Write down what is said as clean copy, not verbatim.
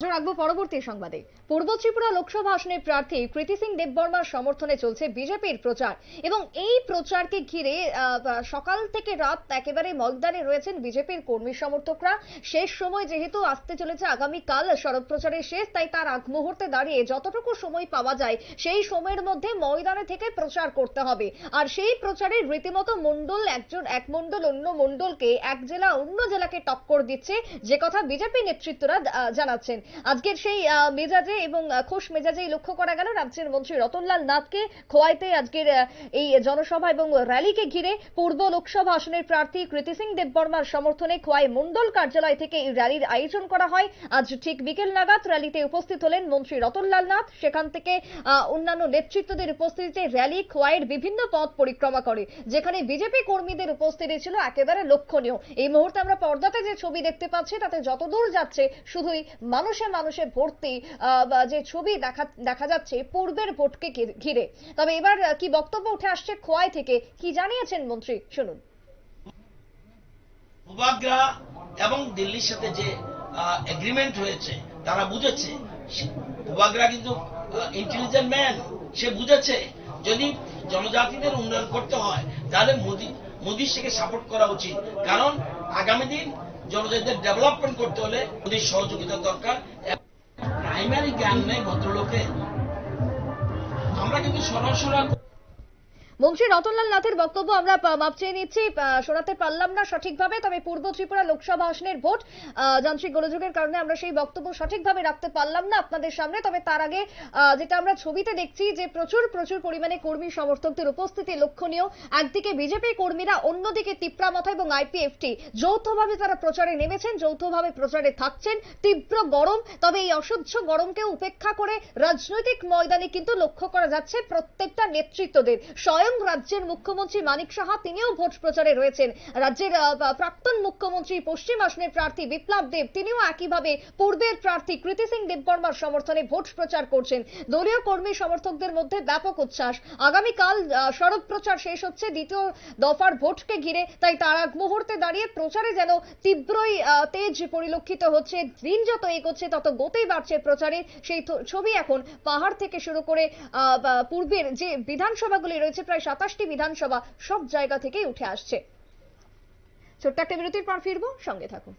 রাখবো পরবর্তী সংবাদে। পূর্ব ত্রিপুরা লোকসভা আসনের প্রার্থী কৃতি সিং দেববর্মার সমর্থনে চলছে বিজেপির প্রচার এবং এই প্রচারকে ঘিরে সকাল থেকে রাত একেবারে ময়দানে রয়েছেন বিজেপির কর্মী সমর্থকরা। শেষ সময় যেহেতু আসতে চলেছে আগামীকাল সড়ক প্রচারের শেষ, তাই তার আগ মুহূর্তে দাঁড়িয়ে যতটুকু সময় পাওয়া যায় সেই সময়ের মধ্যে ময়দানে থেকে প্রচার করতে হবে। আর সেই প্রচারে রীতিমতো মন্ডল এক মন্ডল অন্য মন্ডলকে, এক জেলা অন্য জেলাকে টক্কর দিচ্ছে, যে কথা বিজেপি নেতৃত্বরা জানাচ্ছেন। আজকের সেই মেজাজে এবং খোশ মেজাজেই লক্ষ্য করা গেল রাজ্যের মন্ত্রী রতনলাল নাথকে খোয়াইতে আজকের এই জনসভা এবং র্যালিকে ঘিরে। পূর্ব লোকসভা আসনের প্রার্থী কৃতি সিং দেববর্মার সমর্থনে খোয়াই মন্ডল কার্যালয় থেকে এই র্যালির আয়োজন করা হয়। আজ ঠিক বিকেল নাগাদ র্যালিতে উপস্থিত হলেন মন্ত্রী রতনলাল নাথ। সেখান থেকে অন্যান্য নেতৃত্বদের উপস্থিতিতে র্যালি খোয়াইয়ের বিভিন্ন পথ পরিক্রমা করে, যেখানে বিজেপি কর্মীদের উপস্থিতি ছিল একেবারে লক্ষণীয়। এই মুহূর্তে আমরা পর্দাতে যে ছবি দেখতে পাচ্ছি তাতে যতদূর যাচ্ছে শুধুই মানুষে ভর্তি যে ছবি দেখা যাচ্ছে পূর্বের ভোটকে ঘিরে। তবে এবার কি বক্তব্য উঠে আসছে খোয়াই থেকে, কি জানিয়েছেন মন্ত্রী, শুনুন। উপগ্রা এবং দিল্লির সাথে যে এগ্রিমেন্ট হয়েছে তারা বুঝেছে, উপগ্রা কিন্তু ইন্টেলিজেন্ট ম্যান, সে বুঝেছে যদি জনজাতিদের উন্নয়ন করতে হয় তাহলে মোদির থেকে সাপোর্ট করা উচিত, কারণ আগামী দিন জনজাতিদের ডেভেলপমেন্ট করতে হলে মোদির সহযোগিতা দরকার। প্রাইমারি জ্ঞান নেই ভদ্রলোকের, আমরা কিন্তু সরাসরি মন্ত্রী রতনলাল নাথের বক্তব্য আমরা মাপ চেয়ে নিচ্ছি, শোনাতে পারলাম না সঠিকভাবে। তবে পূর্ব ত্রিপুরা লোকসভা আসনের ভোট যান্ত্রিক গোলযোগের কারণে আমরা সেই বক্তব্য সঠিকভাবে রাখতে পারলাম না আপনাদের সামনে। তবে তার আগে যেটা আমরা ছবিতে দেখছি যে প্রচুর পরিমাণে কর্মী সমর্থকদের উপস্থিতি লক্ষণীয়। একদিকে বিজেপি কর্মীরা, অন্যদিকে তিপ্রামথা এবং আইপিএফটি যৌথভাবে তারা প্রচারে নেমেছেন, যৌথভাবে প্রচারে থাকছেন। তীব্র গরম, তবে এই অসহ্য গরমকে উপেক্ষা করে রাজনৈতিক ময়দানে কিন্তু লক্ষ্য করা যাচ্ছে প্রত্যেকটা নেতৃত্বদের। রাজ্যের মুখ্যমন্ত্রী মানিক সাহা তিনিও ভোট প্রচারে রয়েছেন। রাজ্যের প্রাক্তন মুখ্যমন্ত্রী পশ্চিম আসনের প্রার্থী বিপ্লব দেব তিনিও একইভাবে পূর্বের প্রার্থী কৃতি সিং দেববর্মার সমর্থনে ভোট প্রচার করছেন। দলীয় কর্মী সমর্থকদের মধ্যে ব্যাপক উচ্ছ্বাস। আগামীকাল সড়ক প্রচার শেষ হচ্ছে দ্বিতীয় দফার ভোটকে ঘিরে, তাই তার আগ মুহূর্তে দাঁড়িয়ে প্রচারে যেন তীব্রই তেজ পরিলক্ষিত হচ্ছে। দিন যত এগোচ্ছে তত গতি বাড়ছে প্রচারে। সেই ছবি এখন পাহাড় থেকে শুরু করে পূর্বের যে বিধানসভাগুলি রয়েছে, প্রায় 27টি বিধানসভা, সব জায়গা থেকেই উঠে আসছে। ছোট্ট একটা বিরতির পর ফিরবো, সঙ্গে থাকুন।